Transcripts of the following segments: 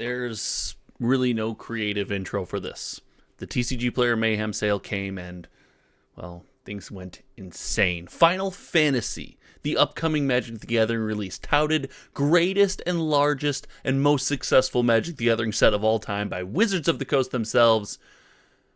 There's really no creative intro for this. The TCG Player Mayhem sale came and, well, things went insane. Final Fantasy, the upcoming Magic the Gathering release, touted greatest and largest and most successful Magic the Gathering set of all time by Wizards of the Coast themselves,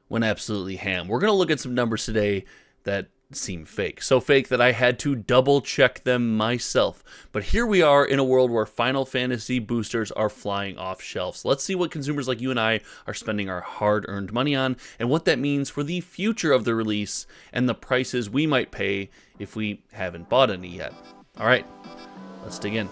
went absolutely ham. We're going to look at some numbers today that seem fake. So fake that I had to double check them myself. But here we are in a world where Final Fantasy boosters are flying off shelves. Let's see what consumers like you and I are spending our hard-earned money on and what that means for the future of the release and the prices we might pay if we haven't bought any yet. All right, let's dig in.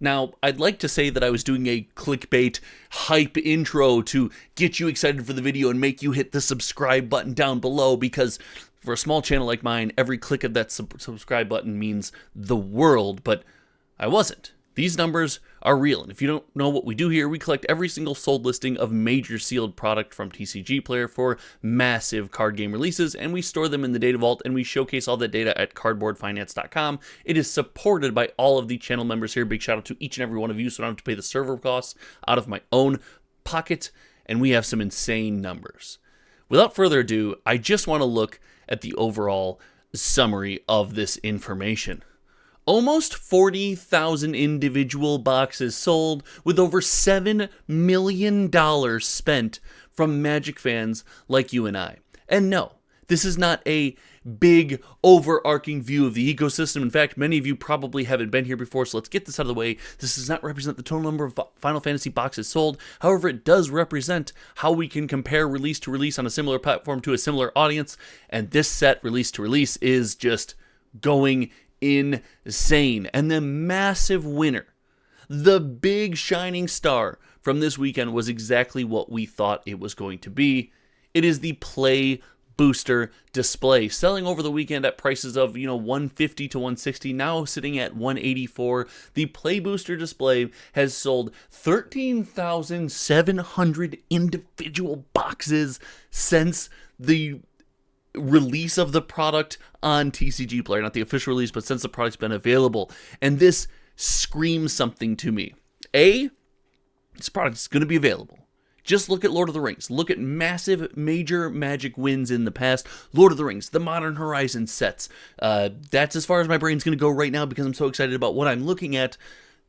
Now, I'd like to say that I was doing a clickbait hype intro to get you excited for the video and make you hit the subscribe button down below, because for a small channel like mine, every click of that subscribe button means the world, but I wasn't. These numbers are real, and if you don't know what we do here, we collect every single sold listing of major sealed product from TCG Player for massive card game releases, and we store them in the data vault, and we showcase all that data at cardboardfinance.com. It is supported by all of the channel members here. Big shout out to each and every one of you, so I don't have to pay the server costs out of my own pocket, and we have some insane numbers. Without further ado, I just want to look at the overall summary of this information. Almost 40,000 individual boxes sold, with over $7 million spent from Magic fans like you and I. And no, this is not a big overarching view of the ecosystem. In fact, many of you probably haven't been here before, so let's get this out of the way. This does not represent the total number of Final Fantasy boxes sold. However, it does represent how we can compare release to release on a similar platform to a similar audience. And this set, release to release, is just going insane. And the massive winner, the big shining star from this weekend, was exactly what we thought it was going to be. It is the Play Booster display, selling over the weekend at prices of $150 to $160, now sitting at $184. The Play Booster display has sold 13,700 individual boxes since the release of the product on TCG Player, not the official release, but since the product's been available. And this screams something to me. A, this product is going to be available. Just look at Lord of the Rings. Look at massive, major Magic wins in the past. Lord of the Rings, the Modern Horizon sets. That's as far as my brain's going to go right now because I'm so excited about what I'm looking at.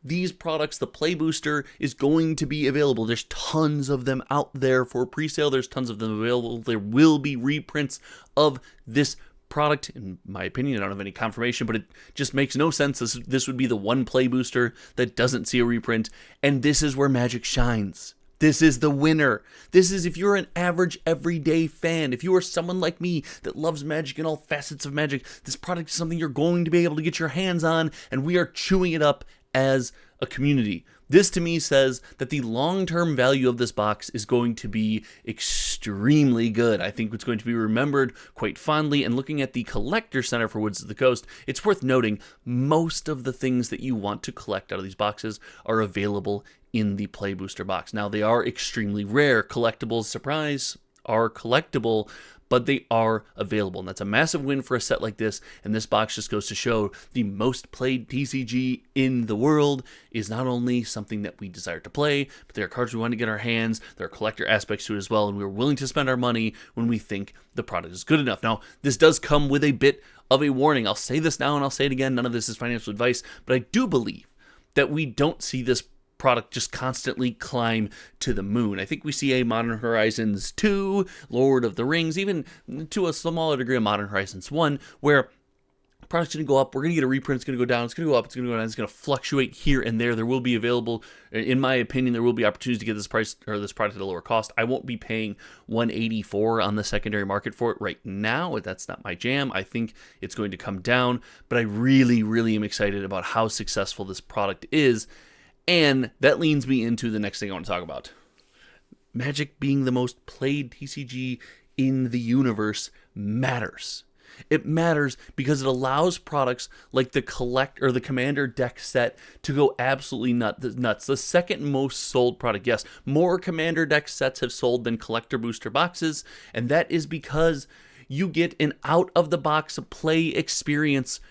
These products, the Play Booster, is going to be available. There's tons of them out there for pre-sale. There's tons of them available. There will be reprints of this product. In my opinion, I don't have any confirmation, but it just makes no sense. This would be the one Play Booster that doesn't see a reprint, and this is where Magic shines. This is the winner. This is if you're an average everyday fan, if you are someone like me that loves Magic and all facets of Magic, this product is something you're going to be able to get your hands on, and we are chewing it up as a community. This to me says that the long-term value of this box is going to be extremely good. I think it's going to be remembered quite fondly, and looking at the Collector Center for Woods of the Coast, it's worth noting most of the things that you want to collect out of these boxes are available in the Play Booster box. Now, they are extremely rare. Collectibles, surprise, are collectible, but they are available, and that's a massive win for a set like this. And this box just goes to show the most played TCG in the world is not only something that we desire to play, but there are cards we want to get our hands. There are collector aspects to it as well, and we're willing to spend our money when we think the product is good enough. Now, this does come with a bit of a warning. I'll say this now and I'll say it again. None of this is financial advice, but I do believe that we don't see this product just constantly climb to the moon. I think we see a Modern Horizons 2, Lord of the Rings, even to a smaller degree of Modern Horizons 1, where product's going to go up, we're going to get a reprint, it's going to go down, it's going to go up, it's going to go down, it's going to fluctuate here and there. There will be available, in my opinion, there will be opportunities to get this price or this product at a lower cost. I won't be paying $184 on the secondary market for it right now. That's not my jam. I think it's going to come down, but I really, really am excited about how successful this product is. And that leads me into the next thing I want to talk about. Magic being the most played TCG in the universe matters. It matters because it allows products like the Commander deck set to go absolutely nuts. The second most sold product. Yes, more Commander deck sets have sold than collector booster boxes, and that is because you get an out-of-the-box play experience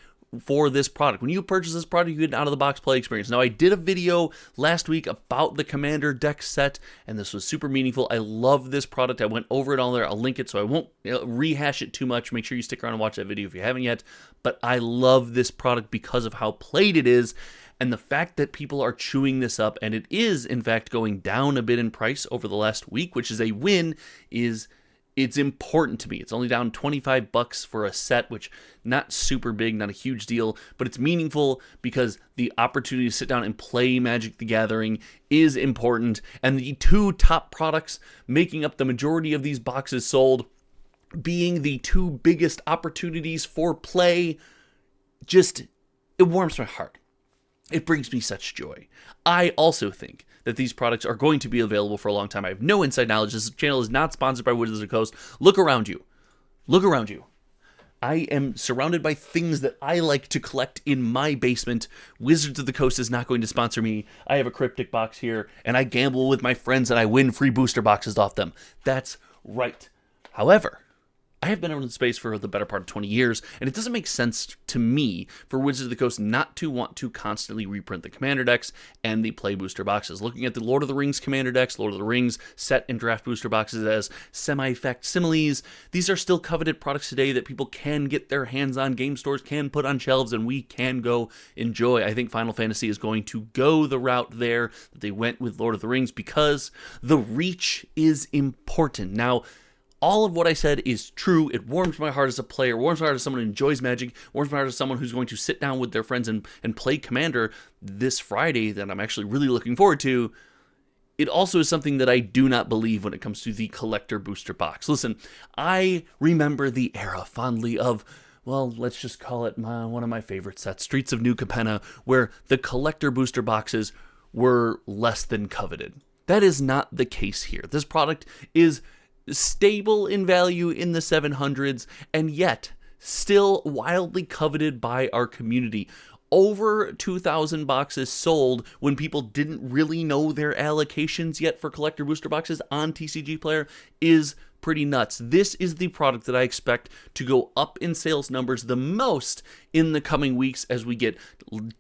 for this product. When you purchase this product, you get an out-of-the-box play experience. Now, I did a video last week about the Commander deck set, and this was super meaningful. I love this product. I went over it on there. I'll link it, so I won't rehash it too much. Make sure you stick around and watch that video if you haven't yet. But I love this product because of how played it is, and the fact that people are chewing this up, and it is, in fact, going down a bit in price over the last week, which is a win, it's important to me. It's only down $25 for a set, which not super big, not a huge deal, but it's meaningful because the opportunity to sit down and play Magic the Gathering is important. And the two top products making up the majority of these boxes sold, being the two biggest opportunities for play, it warms my heart. It brings me such joy. I also think that these products are going to be available for a long time. I have no inside knowledge. This channel is not sponsored by Wizards of the Coast. Look around you. Look around you. I am surrounded by things that I like to collect in my basement. Wizards of the Coast is not going to sponsor me. I have a cryptic box here, and I gamble with my friends, and I win free booster boxes off them. That's right. However, I have been in the space for the better part of 20 years, and it doesn't make sense to me for Wizards of the Coast not to want to constantly reprint the Commander decks and the play booster boxes. Looking at the Lord of the Rings Commander decks, Lord of the Rings set and draft booster boxes as semi-facsimiles, these are still coveted products today that people can get their hands on, game stores can put on shelves, and we can go enjoy. I think Final Fantasy is going to go the route there that they went with Lord of the Rings because the reach is important. Now, all of what I said is true. It warms my heart as a player, warms my heart as someone who enjoys Magic, warms my heart as someone who's going to sit down with their friends and play Commander this Friday that I'm actually really looking forward to. It also is something that I do not believe when it comes to the collector booster box. Listen, I remember the era fondly of, well, let's just call it one of my favorite sets, Streets of New Capenna, where the collector booster boxes were less than coveted. That is not the case here. This product is stable in value in the 700s, and yet still wildly coveted by our community. Over 2,000 boxes sold when people didn't really know their allocations yet for collector booster boxes on TCG Player is pretty nuts. This is the product that I expect to go up in sales numbers the most in the coming weeks as we get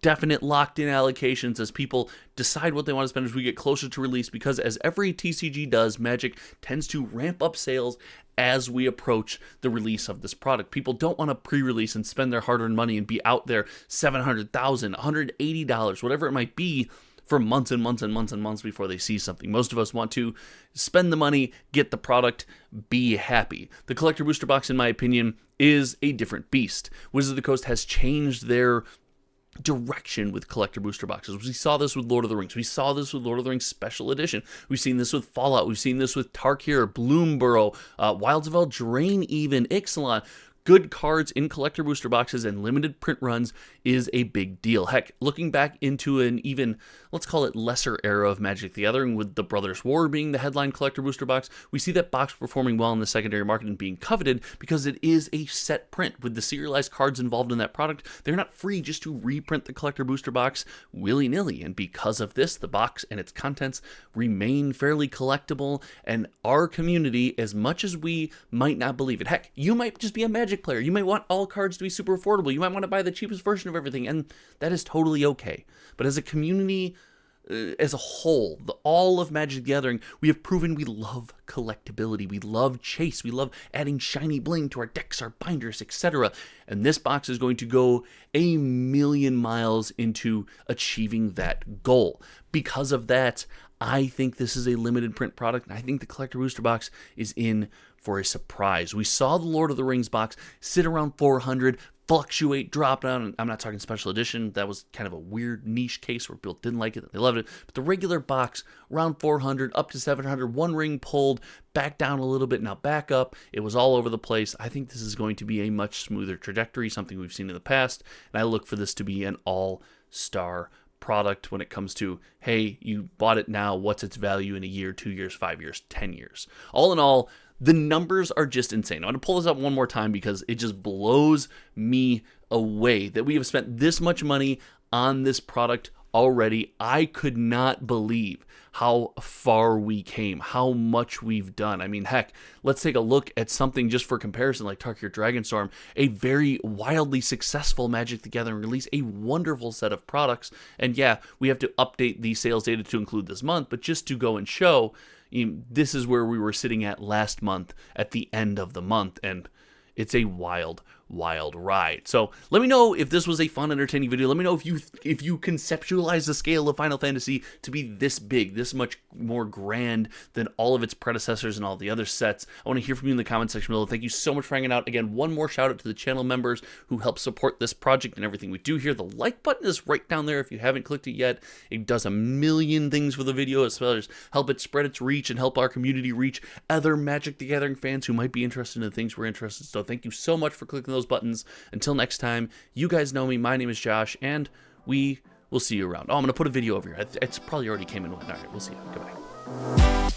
definite locked-in allocations, as people decide what they want to spend as we get closer to release, because as every TCG does, Magic tends to ramp up sales as we approach the release of this product. People don't want to pre-release and spend their hard-earned money and be out there $700,000, $180, whatever it might be, for months and months and months and months before they see something. Most of us want to spend the money, get the product, be happy. The collector booster box, in my opinion, is a different beast. Wizards of the Coast has changed their direction with collector booster boxes. We saw this with Lord of the Rings. We saw this with Lord of the Rings Special Edition. We've seen this with Fallout. We've seen this with Tarkir, Bloomburrow, Wilds of Eldraine even, Ixalan. Good cards in collector booster boxes and limited print runs is a big deal. Heck, looking back into an even, let's call it lesser era of Magic the Gathering, with the Brothers War being the headline collector booster box, we see that box performing well in the secondary market and being coveted because it is a set print. With the serialized cards involved in that product, they're not free just to reprint the collector booster box willy-nilly, and because of this, the box and its contents remain fairly collectible, and our community, as much as we might not believe it, heck, you might just be a Magic player. You might want all cards to be super affordable. You might want to buy the cheapest version of everything, and that is totally okay. But as a community, as a whole, all of Magic the Gathering, we have proven we love collectability. We love chase. We love adding shiny bling to our decks, our binders, etc. And this box is going to go a million miles into achieving that goal. Because of that, I think this is a limited print product, and I think the collector booster box is in for a surprise. We saw the Lord of the Rings box sit around 400, fluctuate, drop down. I'm not talking special edition. That was kind of a weird niche case where people didn't like it, they loved it. But the regular box, around 400, up to 700, one ring pulled, back down a little bit, now back up. It was all over the place. I think this is going to be a much smoother trajectory, something we've seen in the past, and I look for this to be an all-star product when it comes to, hey, you bought it now, what's its value in a year, 2 years, 5 years, 10 years. All in all, the numbers are just insane. I'm going to pull this up one more time because it just blows me away that we have spent this much money on this product already. I could not believe how far we came, how much we've done. I mean, heck, let's take a look at something just for comparison, like Tarkir Dragonstorm, a very wildly successful Magic the Gathering release, a wonderful set of products. And yeah, we have to update the sales data to include this month, but just to go and show, this is where we were sitting at last month at the end of the month, and it's a wild ride. So let me know if this was a fun, entertaining video. Let me know if you conceptualize the scale of Final Fantasy to be this big, this much more grand than all of its predecessors and all the other sets. I want to hear from you in the comment section below. Thank you so much for hanging out. Again, one more shout out to the channel members who help support this project and everything we do here. The like button is right down there if you haven't clicked it yet. It does a million things for the video, as well as help it spread its reach and help our community reach other Magic the Gathering fans who might be interested in the things we're interested in. So thank you so much for clicking those buttons. Until next time, you guys know me. My name is Josh, and we will see you around. Oh, I'm going to put a video over here. It's probably already came and went. All right, we'll see you. Goodbye.